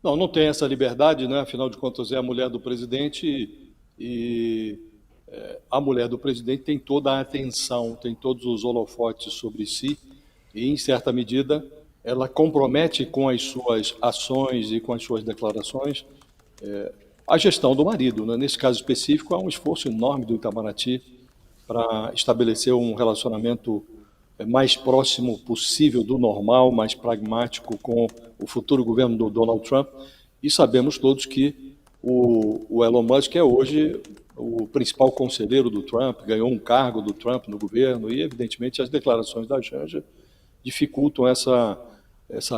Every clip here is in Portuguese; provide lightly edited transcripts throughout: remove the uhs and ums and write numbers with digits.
Não, não tem essa liberdade, né? Afinal de contas, é a mulher do presidente e a mulher do presidente tem toda a atenção, tem todos os holofotes sobre si e, em certa medida, ela compromete com as suas ações e com as suas declarações a gestão do marido, né? Nesse caso específico, há um esforço enorme do Itamaraty para estabelecer um relacionamento mais próximo possível do normal, mais pragmático com o futuro governo do Donald Trump. E sabemos todos que o Elon Musk é hoje o principal conselheiro do Trump, ganhou um cargo do Trump no governo e, evidentemente, as declarações da Janja dificultam essa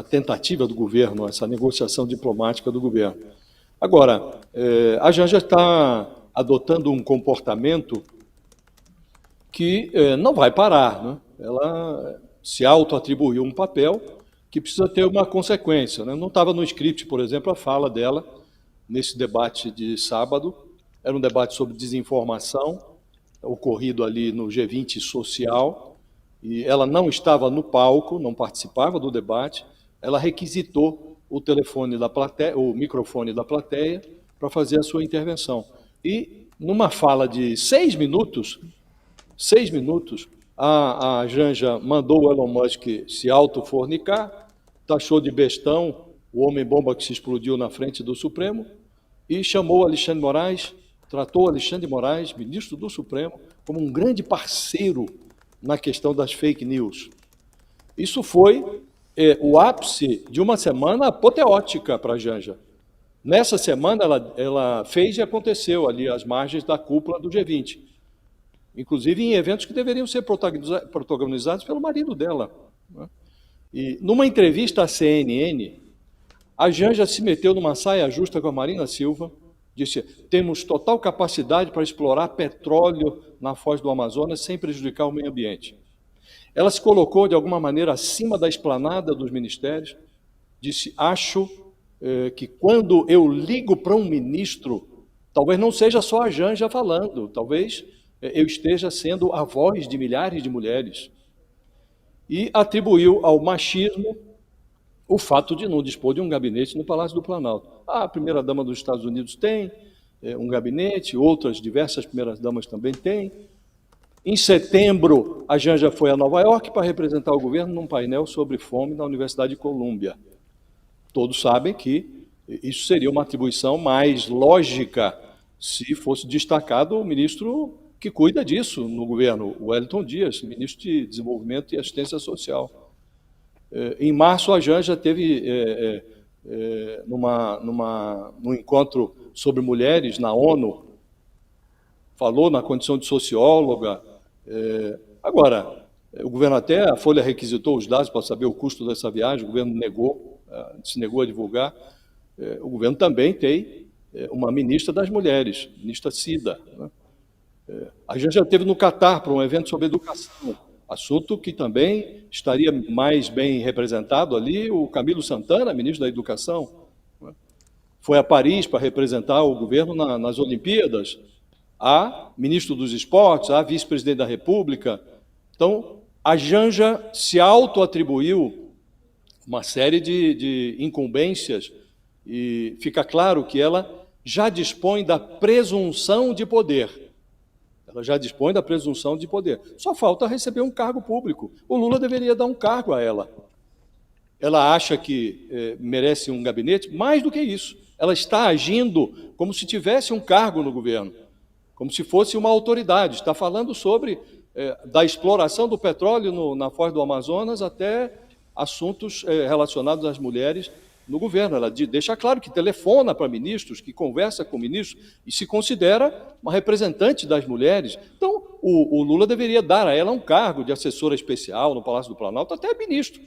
tentativa do governo, essa negociação diplomática do governo. Agora, a Janja está adotando um comportamento que não vai parar, né? Ela se auto-atribuiu um papel que precisa ter uma consequência, né? Não estava no script, por exemplo, a fala dela nesse debate de sábado. Era um debate sobre desinformação, ocorrido ali no G20 social, e ela não estava no palco, não participava do debate. Ela requisitou o telefone da plateia, o microfone da plateia, para fazer a sua intervenção. E numa fala de 6 minutos, a Janja mandou o Elon Musk se autofornicar, taxou de bestão o homem-bomba que se explodiu na frente do Supremo e chamou Alexandre de Moraes, tratou Alexandre de Moraes, ministro do Supremo, como um grande parceiro na questão das fake news. Isso foi o ápice de uma semana apoteótica para a Janja. Nessa semana, ela fez e aconteceu ali às margens da cúpula do G20, inclusive em eventos que deveriam ser protagonizados pelo marido dela, né? E numa entrevista à CNN, a Janja se meteu numa saia justa com a Marina Silva, disse: temos total capacidade para explorar petróleo na foz do Amazonas sem prejudicar o meio ambiente. Ela se colocou de alguma maneira acima da esplanada dos ministérios, disse: acho que quando eu ligo para um ministro, talvez não seja só a Janja falando, talvez eu esteja sendo a voz de milhares de mulheres. E atribuiu ao machismo o fato de não dispor de um gabinete no Palácio do Planalto. A primeira-dama dos Estados Unidos tem um gabinete, outras diversas primeiras-damas também têm. Em setembro, a Janja foi a Nova York para representar o governo num painel sobre fome na Universidade de Colômbia. Todos sabem que isso seria uma atribuição mais lógica se fosse destacado o ministro que cuida disso no governo, o Wellington Dias, ministro de Desenvolvimento e Assistência Social. Em março, a Janja teve, num encontro sobre mulheres na ONU, falou na condição de socióloga. Agora, o governo até, a Folha requisitou os dados para saber o custo dessa viagem, o governo se negou a divulgar. O governo também tem uma ministra das mulheres, ministra Cida, né? A gente já esteve no Catar para um evento sobre educação, assunto que também estaria mais bem representado ali, o Camilo Santana, ministro da Educação, né? Foi a Paris para representar o governo nas Olimpíadas, há ministro dos Esportes, há vice-presidente da República. Então, a Janja se auto-atribuiu uma série de incumbências e fica claro que ela já dispõe da presunção de poder. Ela já dispõe da presunção de poder. Só falta receber um cargo público. O Lula deveria dar um cargo a ela. Ela acha que merece um gabinete? Mais do que isso. Ela está agindo como se tivesse um cargo no governo, como se fosse uma autoridade. Está falando sobre da exploração do petróleo na foz do Amazonas até assuntos relacionados às mulheres no governo. Ela deixa claro que telefona para ministros, que conversa com ministros e se considera uma representante das mulheres. Então, o Lula deveria dar a ela um cargo de assessora especial no Palácio do Planalto, até ministro.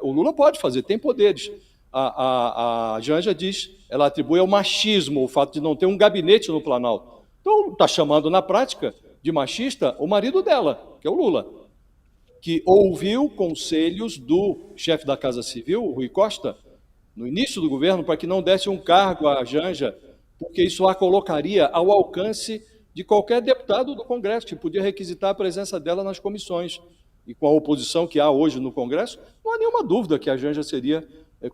O Lula pode fazer, tem poderes. A Janja diz, ela atribui ao machismo o fato de não ter um gabinete no Planalto. Então, está chamando na prática de machista o marido dela, que é o Lula, que ouviu conselhos do chefe da Casa Civil, o Rui Costa, no início do governo, para que não desse um cargo à Janja, porque isso a colocaria ao alcance de qualquer deputado do Congresso, que podia requisitar a presença dela nas comissões. E com a oposição que há hoje no Congresso, não há nenhuma dúvida que a Janja seria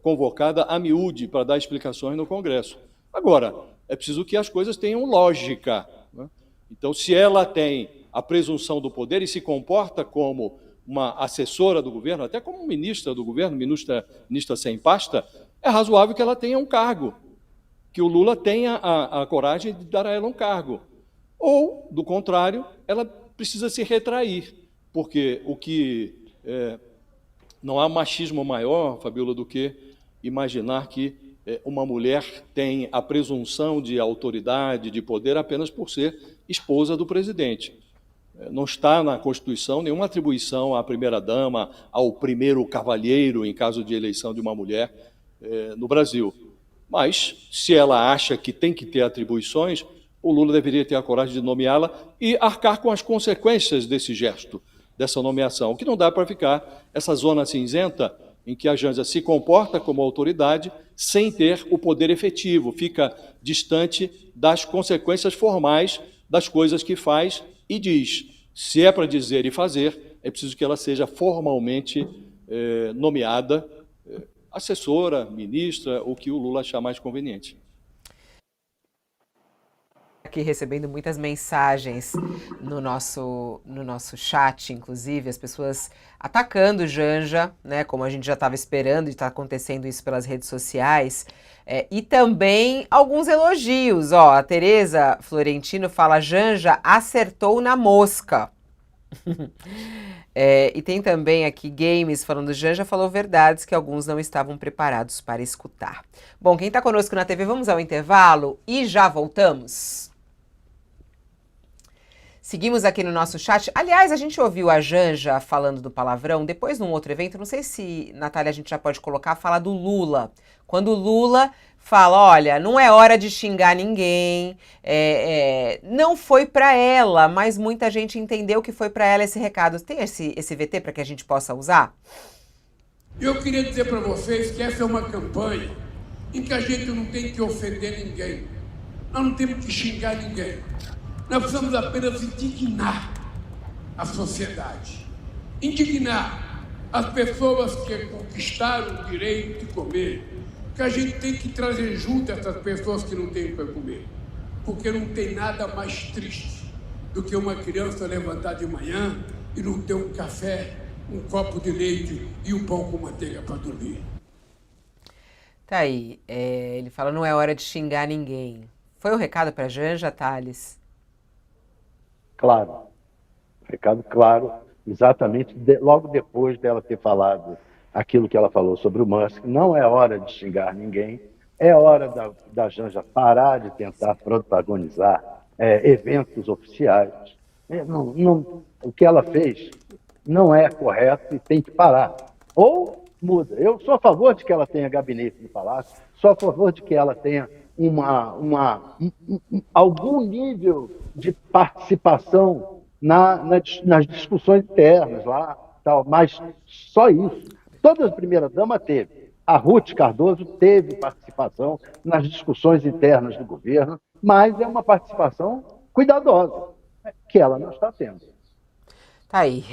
convocada a miúde para dar explicações no Congresso. Agora, é preciso que as coisas tenham lógica, né? Então, se ela tem a presunção do poder e se comporta como uma assessora do governo, até como ministra do governo, ministra sem pasta, é razoável que ela tenha um cargo, que o Lula tenha a coragem de dar a ela um cargo. Ou, do contrário, ela precisa se retrair, porque não há machismo maior, Fabiola, do que imaginar que uma mulher tem a presunção de autoridade, de poder, apenas por ser esposa do presidente. Não está na Constituição nenhuma atribuição à primeira-dama, ao primeiro cavalheiro, em caso de eleição de uma mulher no Brasil. Mas, se ela acha que tem que ter atribuições, o Lula deveria ter a coragem de nomeá-la e arcar com as consequências desse gesto, dessa nomeação. O que não dá para ficar essa zona cinzenta em que a Janja se comporta como autoridade sem ter o poder efetivo, fica distante das consequências formais das coisas que faz e diz. Se é para dizer e fazer, é preciso que ela seja formalmente nomeada assessora, ministra, o que o Lula achar mais conveniente. Aqui recebendo muitas mensagens no nosso chat, inclusive, as pessoas atacando Janja, né, como a gente já estava esperando e está acontecendo isso pelas redes sociais, e também alguns elogios. Ó, a Tereza Florentino fala: Janja acertou na mosca. E tem também aqui Games falando: Janja falou verdades que alguns não estavam preparados para escutar. Bom, quem está conosco na TV, vamos ao intervalo e já voltamos. Seguimos aqui no nosso chat. Aliás, a gente ouviu a Janja falando do palavrão, depois num outro evento, não sei se, Natália, a gente já pode colocar, fala do Lula. Quando o Lula fala: olha, não é hora de xingar ninguém, não foi para ela, mas muita gente entendeu que foi para ela esse recado. Tem esse VT para que a gente possa usar? Eu queria dizer para vocês que essa é uma campanha em que a gente não tem que ofender ninguém. Nós não temos que xingar ninguém. Nós precisamos apenas indignar a sociedade. Indignar as pessoas que conquistaram o direito de comer. Que a gente tem que trazer junto essas pessoas que não têm para comer. Porque não tem nada mais triste do que uma criança levantar de manhã e não ter um café, um copo de leite e um pão com manteiga para dormir. Tá aí, ele fala: não é hora de xingar ninguém. Foi o recado para Janja, Thales? Claro, recado claro, exatamente logo depois dela ter falado aquilo que ela falou sobre o Musk. Não é hora de xingar ninguém, é hora da Janja parar de tentar protagonizar eventos oficiais. O que ela fez não é correto e tem que parar. Ou muda. Eu sou a favor de que ela tenha gabinete no Palácio, sou a favor de que ela tenha algum nível de participação nas discussões internas lá, tal, mas só isso. Toda a primeira-dama teve. A Ruth Cardoso teve participação nas discussões internas do governo, mas é uma participação cuidadosa, que ela não está tendo. Tá aí.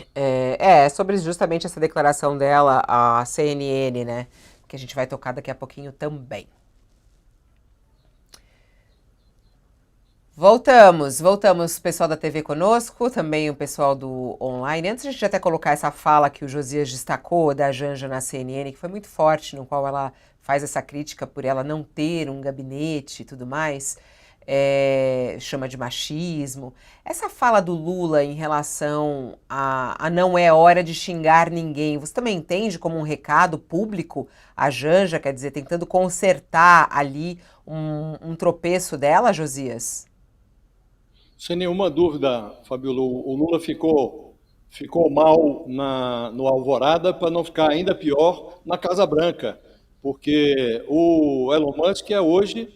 Sobre justamente essa declaração dela, a CNN, né? Que a gente vai tocar daqui a pouquinho também. Voltamos, pessoal da TV conosco, também o pessoal do online. Antes de a gente até colocar essa fala que o Josias destacou da Janja na CNN, que foi muito forte, no qual ela faz essa crítica por ela não ter um gabinete e tudo mais, chama de machismo. Essa fala do Lula em relação a não é hora de xingar ninguém, você também entende como um recado público a Janja, quer dizer, tentando consertar ali um tropeço dela, Josias? Sem nenhuma dúvida, Fabiola, o Lula ficou mal no Alvorada para não ficar ainda pior na Casa Branca, porque o Elon Musk hoje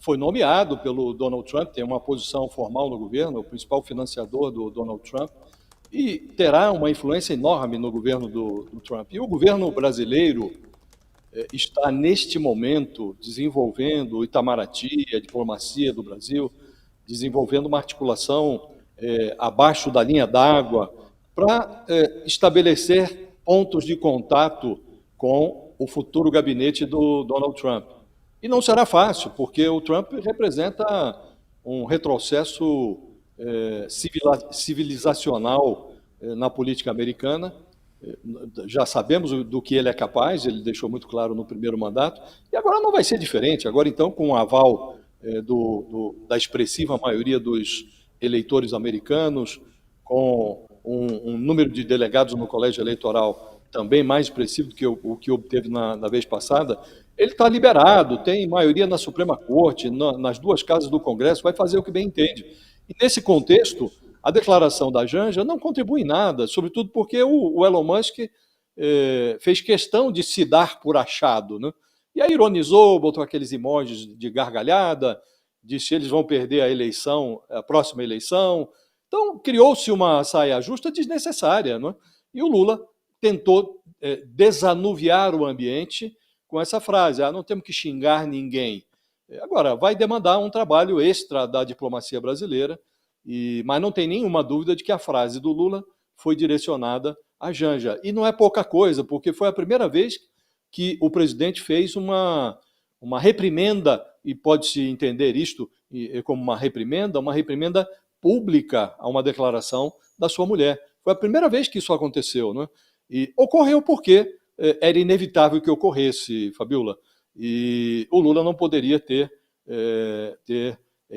foi nomeado pelo Donald Trump, tem uma posição formal no governo, o principal financiador do Donald Trump, e terá uma influência enorme no governo do Trump. E o governo brasileiro está, neste momento, desenvolvendo o Itamaraty, a diplomacia do Brasil, desenvolvendo uma articulação abaixo da linha d'água para estabelecer pontos de contato com o futuro gabinete do Donald Trump. E não será fácil, porque o Trump representa um retrocesso civilizacional na política americana. Já sabemos do que ele é capaz, ele deixou muito claro no primeiro mandato, e agora não vai ser diferente. Agora, então, com o aval da expressiva maioria dos eleitores americanos, com um número de delegados no colégio eleitoral também mais expressivo do que o que obteve na vez passada, ele está liberado, tem maioria na Suprema Corte, nas duas casas do Congresso, vai fazer o que bem entende. E nesse contexto, a declaração da Janja não contribui em nada, sobretudo porque o Elon Musk fez questão de se dar por achado, né? E aí ironizou, botou aqueles emojis de gargalhada, disse eles vão perder a eleição, a próxima eleição. Então, criou-se uma saia justa desnecessária, né? E o Lula tentou desanuviar o ambiente com essa frase, não temos que xingar ninguém. Agora, vai demandar um trabalho extra da diplomacia brasileira, mas não tem nenhuma dúvida de que a frase do Lula foi direcionada à Janja. E não é pouca coisa, porque foi a primeira vez que o presidente fez uma reprimenda, e pode-se entender isto como uma reprimenda pública a uma declaração da sua mulher. Foi a primeira vez que isso aconteceu, né? E ocorreu porque era inevitável que ocorresse, Fabiola. E o Lula não poderia ter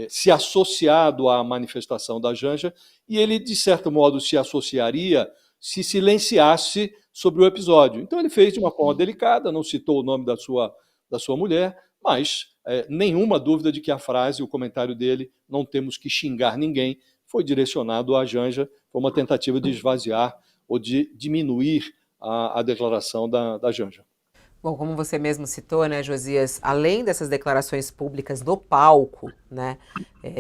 se associado à manifestação da Janja, e ele, de certo modo, se associaria se silenciasse sobre o episódio. Então ele fez de uma forma delicada, não citou o nome da sua mulher, mas nenhuma dúvida de que a frase, o comentário dele, não temos que xingar ninguém, foi direcionado à Janja, foi uma tentativa de esvaziar ou de diminuir a declaração da Janja. Bom, como você mesmo citou, né, Josias, além dessas declarações públicas no palco, né,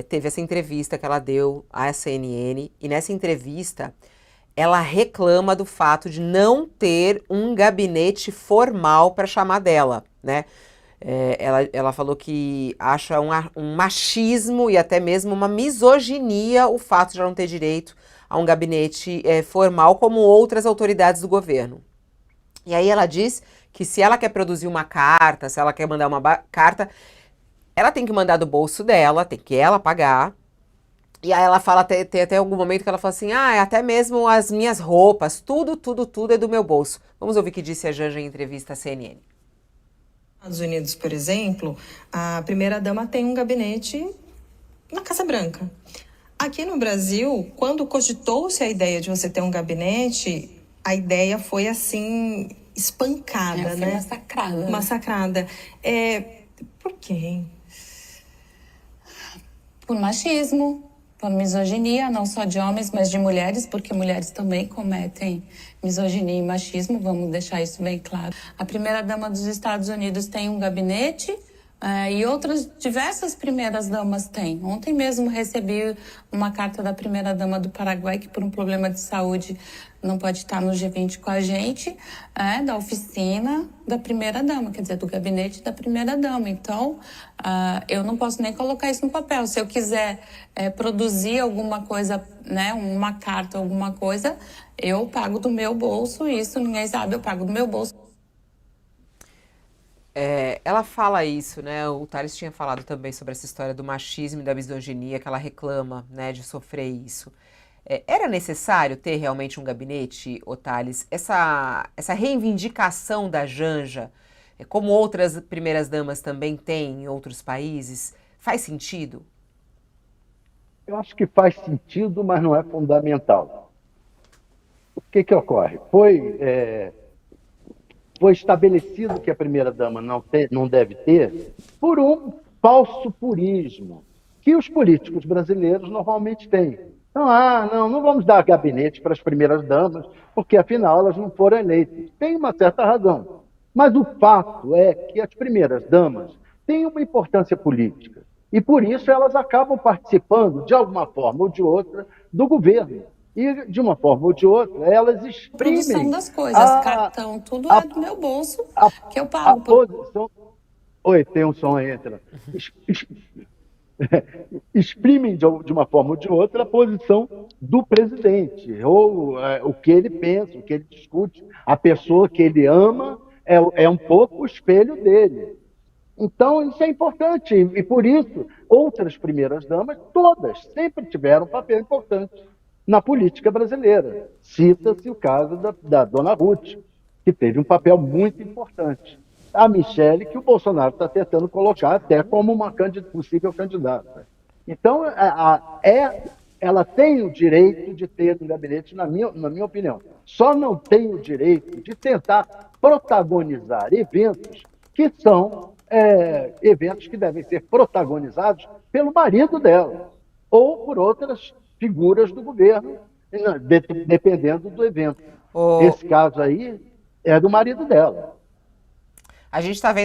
teve essa entrevista que ela deu à CNN, e nessa entrevista ela reclama do fato de não ter um gabinete formal para chamar dela, né? Ela falou que acha um machismo e até mesmo uma misoginia o fato de ela não ter direito a um gabinete formal como outras autoridades do governo. E aí ela diz que se ela quer produzir uma carta, se ela quer mandar uma carta, ela tem que mandar do bolso dela, tem que ela pagar. E aí ela fala, tem até algum momento que ela fala assim, até mesmo as minhas roupas, tudo é do meu bolso. Vamos ouvir o que disse a Janja em entrevista à CNN. Nos Estados Unidos, por exemplo, a primeira-dama tem um gabinete na Casa Branca. Aqui no Brasil, quando cogitou-se a ideia de você ter um gabinete, a ideia foi assim, espancada, foi né? Massacrada. Massacrada. Por quê? Por machismo, por misoginia, não só de homens, mas de mulheres, porque mulheres também cometem misoginia e machismo, vamos deixar isso bem claro. A primeira-dama dos Estados Unidos tem um gabinete e outras diversas primeiras-damas têm. Ontem mesmo recebi uma carta da primeira-dama do Paraguai, que por um problema de saúde não pode estar no G20 com a gente, da oficina da primeira-dama, quer dizer, do gabinete da primeira-dama. Então, eu não posso nem colocar isso no papel. Se eu quiser produzir alguma coisa, né, uma carta, alguma coisa, eu pago do meu bolso, isso ninguém sabe, eu pago do meu bolso. Ela fala isso, né? O Thales tinha falado também sobre essa história do machismo e da misoginia, que ela reclama, né, de sofrer isso. Era necessário ter realmente um gabinete, ô Thales? Essa reivindicação da Janja, como outras primeiras-damas também têm em outros países, faz sentido? Eu acho que faz sentido, mas não é fundamental. O que ocorre? Foi estabelecido que a primeira-dama não deve ter por um falso purismo que os políticos brasileiros normalmente têm. Então, não vamos dar gabinete para as primeiras-damas, porque afinal elas não foram eleitas. Tem uma certa razão. Mas o fato é que as primeiras-damas têm uma importância política. E por isso elas acabam participando, de alguma forma ou de outra, do governo. E, de uma forma ou de outra, elas exprimem... Produção das coisas, cartão, tudo é do meu bolso, que eu pago. Posição... Oi, tem um som aí, entra. Exprimem, de uma forma ou de outra, a posição do presidente, ou o que ele pensa, o que ele discute, a pessoa que ele ama é um pouco o espelho dele. Então, isso é importante, e por isso, outras primeiras-damas, todas, sempre tiveram um papel importante na política brasileira. Cita-se o caso da dona Ruth, que teve um papel muito importante. A Michele, que o Bolsonaro está tentando colocar até como uma possível candidata. Então, ela tem o direito de ter um gabinete, na minha opinião. Só não tem o direito de tentar protagonizar eventos que são eventos que devem ser protagonizados pelo marido dela ou por outras figuras do governo, dependendo do evento. Esse caso aí é do marido dela. A gente está vendo